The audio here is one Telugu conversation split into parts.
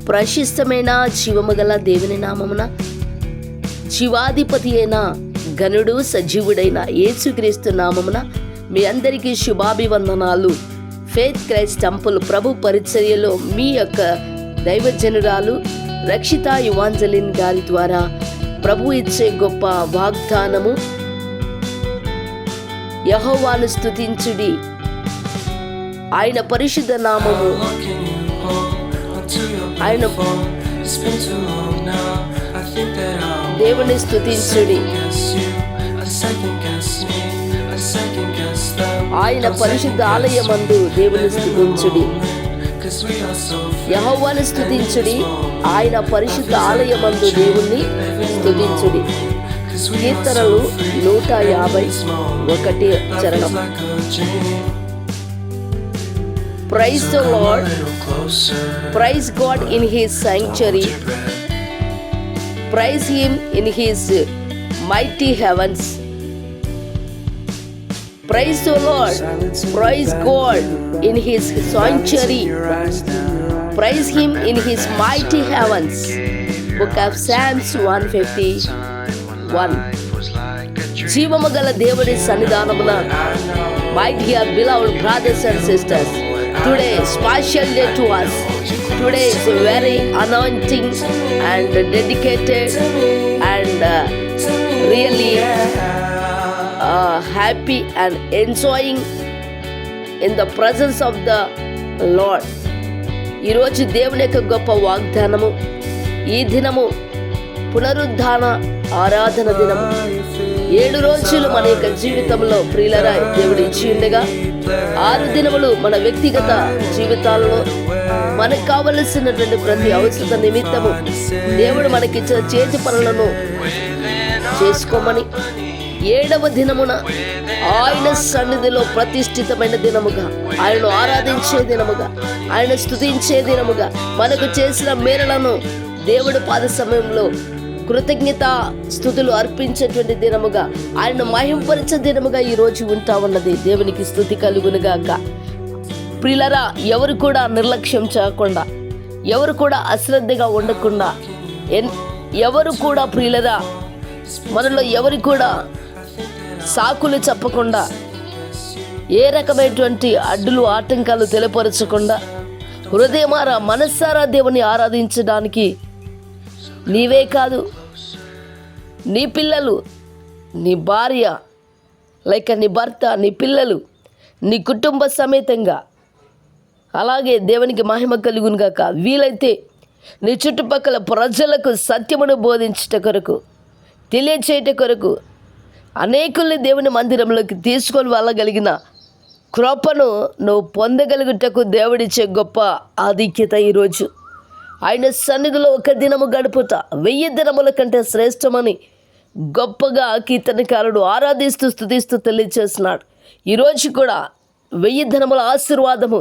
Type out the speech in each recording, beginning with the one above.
ప్రశస్తమైన జీవము గల దేవుని నామమున జీవాధిపతి అయిన గనుడు సజీవుడైన యేసుక్రీస్తు నామమున మీ అందరికీ శుభాభివందనాలు. ఫెయిత్ క్రైస్ట్ టెంపుల్ ప్రభు పరిచర్యలో మీ యొక్క దైవజనురాలు రక్షిత యువాంజలిన్ గారి ద్వారా ప్రభు ఇచ్చే గొప్ప వాగ్దానము, యెహోవాను స్తుతించుడి, ఆయన పరిశుద్ధ నామము, ఆయన దేవుని స్తుతించుడి, ఆయన పరిశుద్ధ ఆలయమందు దేవుని స్తుతించుడి, యెహోవాను స్తుతించుడి, ఆయన పరిశుద్ధ ఆలయమందు దేవుణ్ణి స్తుతించుడి. కీర్తనలు 151 చరణం. Praise the Lord, praise God in His sanctuary, praise Him in His mighty heavens. Praise the Lord, praise God in His sanctuary, praise Him in His mighty heavens. Book of Psalms 151. జీవము గల దేవుని సన్నిధానమున, my dear beloved brothers and sisters, today special day to us. Today is a very anointing and dedicated and really happy and enjoying in the presence of the Lord. ఈరోజు దేవుని యొక్క గొప్ప వాగ్దానము, ఈ దినము పునరుద్ధాన ఆరాధన దినము. 7 రోజులు మన యొక్క జీవితంలో ప్రియులరా దేవుడు ఇచ్చి ఉండగా, 6 దినములు మన వ్యక్తిగత జీవితాల్లో మనకు కావలసినటువంటి ప్రతి అవసర నిమిత్తము దేవుడు మనకిచ్చిన చేతి పనులను చేసుకోమని, 7వ దినమున ఆయన సన్నిధిలో ప్రతిష్ఠితమైన దినముగా, ఆయనను ఆరాధించే దినముగా, ఆయన స్తుతించే దినముగా, మనకు చేసిన మేరలను దేవుడి పాద సమయంలో కృతజ్ఞత స్తుతులు అర్పించేటువంటి దినముగా, ఆయన మహింపరిచే దినముగా ఈరోజు ఉంటా ఉన్నది. దేవునికి స్తుతి కలుగునుగాక. ప్రియులరా, ఎవరు కూడా నిర్లక్ష్యం చేయకుండా, ఎవరు కూడా అశ్రద్ధగా ఉండకుండా, ఎవరు కూడా ప్రియులరా మనలో ఎవరు కూడా సాకులు చెప్పకుండా, ఏ రకమైనటువంటి అడ్డులు ఆటంకాలు తెలియపరచకుండా, హృదయమారా మనస్సారా దేవుని ఆరాధించడానికి నీవే కాదు, నీ పిల్లలు, నీ భార్య లేక నీ భర్త, నీ పిల్లలు, నీ కుటుంబ సమేతంగా అలాగే దేవునికి మహిమ కలుగునుగాక. వీలైతే నీ చుట్టుపక్కల ప్రజలకు సత్యమును బోధించుట కొరకు, తెలియచేయట కొరకు, అనేకుల్ని దేవుని మందిరంలోకి తీసుకొని వెళ్ళగలిగిన కృపను నువ్వు పొందగలుగుటకు దేవుడిచ్చే గొప్ప ఆధిక్యత ఈరోజు. ఆయన సన్నిధిలో 1 దినము గడుపుట 1000 దినముల కంటే శ్రేష్టమని గొప్పగా కీర్తనకారుడు ఆరాధిస్తూ స్తుతిస్తూ తెలియచేస్తున్నాడు. ఈరోజు కూడా 1000 దినముల ఆశీర్వాదము,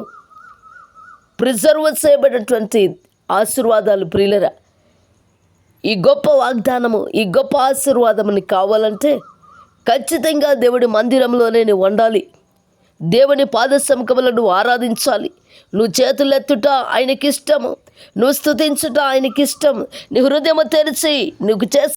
ప్రిజర్వ్ చేయబడినటువంటి ఆశీర్వాదాలు ప్రియులరా, ఈ గొప్ప వాగ్దానము, ఈ గొప్ప ఆశీర్వాదముని కావాలంటే ఖచ్చితంగా దేవుడి మందిరంలోనే నువ్వు ఉండాలి. దేవుని పాదసముఖములను నువ్వు ఆరాధించాలి. నువ్వు చేతులెత్తుట ఆయనకిష్టము, నువ్వు స్తుతించుట ఆయనకిష్టం. నీ హృదయము తెరిచి నువ్వు చేసే